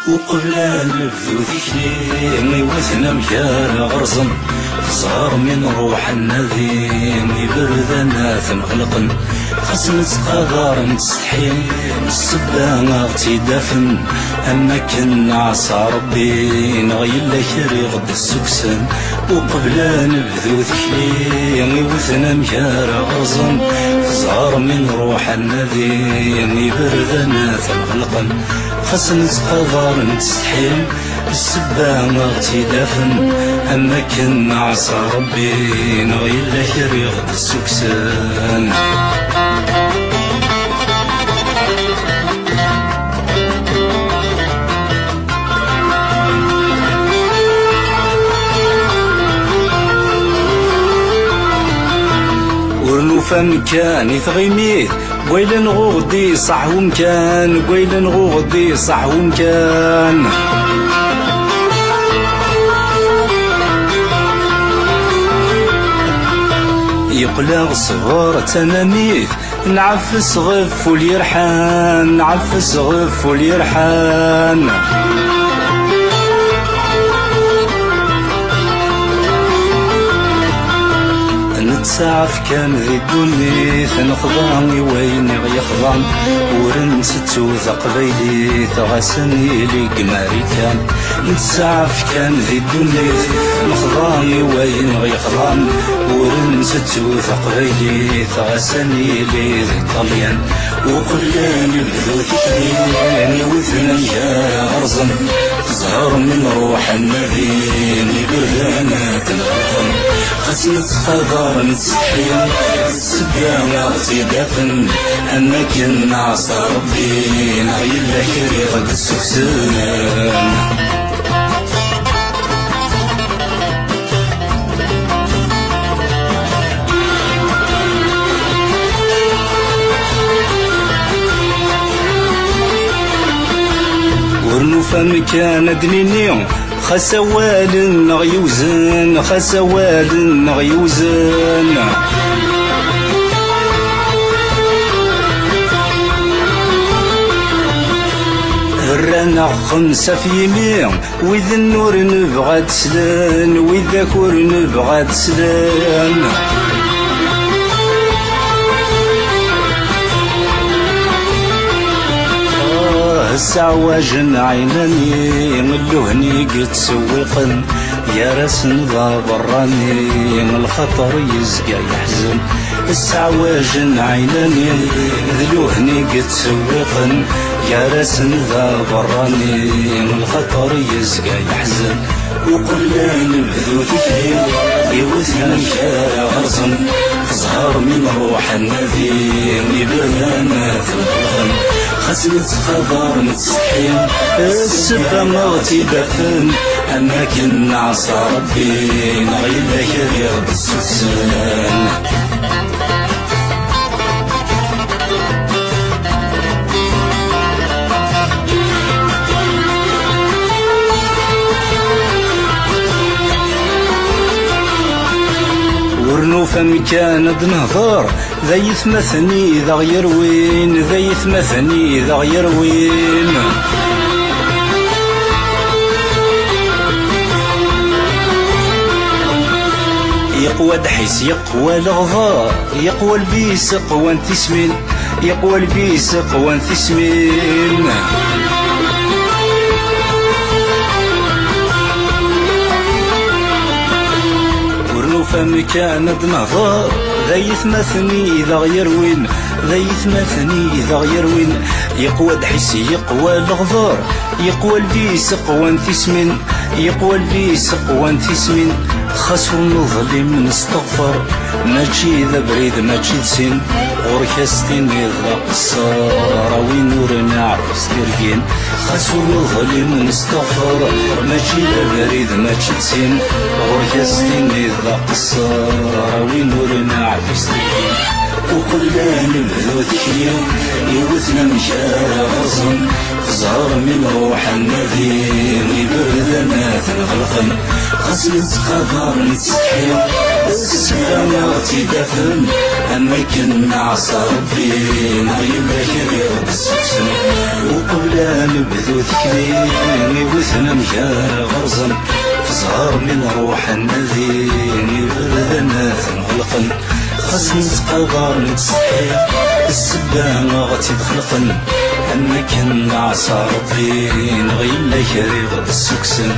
وقبل نبذو ذكري يوثنا مكار غرزن صار من روح النذيم يبردنا ثمغلقن خصن تقدر نستحي السبا اغتي دفن اما كنا عصا ربي نغيلا كري غد السكسن وقبل نبذو ذكري يوثنا مكار غرزن صار من روح النذيم يبردنا ثمغلقن خصن تقدر نستحيل السبا اغتي دفن اما كنا عصا ربي نغيلا كري غد السكسن ورنوفا كان يثغيميث ويلا نغوغدي صح ومكان ويلا نغوغدي صح ومكان يقلق صغار تناميث نعفس غف واليرحان نعفس غف واليرحان نتسعف كان ذي الدنيث نخضعني وين يخضعن ورنستو ثقبيلي ثغسني لي قماري كان نتسعف كان ذي الدنيث نخضعني وين يخضعن ورنستو ثقبيلي ثغسني لي طليان وقلنا نبذو ذكرين وثنا يا غرزن زهر من روح النبي نبردنا تنغرقن خسنت خضار نتسحيل السبا اغتي دفن اما كنا عصا ربي نغيلا كري غد السكسان ورنوفا مكان دنيني خسوال نغيوزن خسوال نغيوزن الرنا خمسة في يمين وإذا النور نبغى تسلان وإذا كور نبغى تسلان السعواجن عيناني ملوهني قد سوقن يا رسن ذا براني الخطر يزقى يحزن السعواجن عيناني ذلوهني قد سوقن يا رسن ذا براني الخطر يزقى يحزن وقلنا نبذو ذكري يوثنا مكار غرزن زهر من روح النذيم يبردنا ثمغلقن خسنت خضار نتسحيل السبا مغتي دفن اما كنا عصا ربي نغيلا كري غد السكسان ورنوفا مكان نهضر ذا يثمثني ذا غير وين ذا يثمثني ذا غير وين يقوى دحيس يقوى الغضاء يقوى البيس قوى انتسمين يقوى البيس قوى انتسمين فمكان نهضر ذا يثمثني ذا غير وين ذا يثمثني ذا غير وين يقوى دحيس يقوى الغضار يقوى البيس قوى انتسمين يقوى البيس قوى انتسمين خسو نظلم نستغفر ماشي ذا بريد ماشي سن غركستين ذا قصار وين نورنا عرس ترقين خسو نظلم نستغفر ماشي ذا بريد ماشي سن غركستين ذا قصار وين نورنا عرس ترقين وقلنا نبذو ذكري يوثنا مشاع غصن زهر من روح النذير يبردنا تنغلقن خسنت قدر نتسحير السلامة دفن أما كنا عصا ربي نغيب كريغ السكسن وقبل نبذو ذكرين وثنا مجار غرزا زهر من روح النذين يبردنا نغلقن خزنت قبار نتصحي السبان غتي بخلقن أما كنا عصا ربي نغيب كريغ السكسن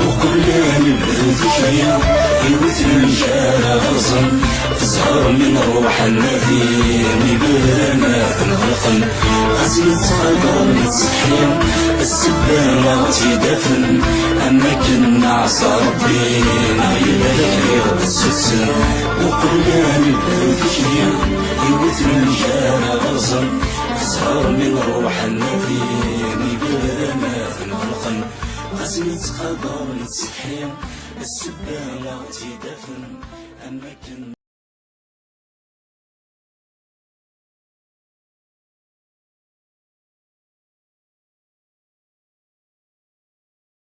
وقبل نبذو ذكرين وثنا مجار غرزا زهر من روح النذين يبردنا نغلقن خزنت قبار نتصحي السبان غتي دفن أما كنا عصا ربي نغيب كريغ السكسن وقبل نبذو ذكرين وثنا مجار غرزا زهر من روح النذين يبردنا نغلقن خزنت قبار نتصحي السبان غتي دفن أما كنا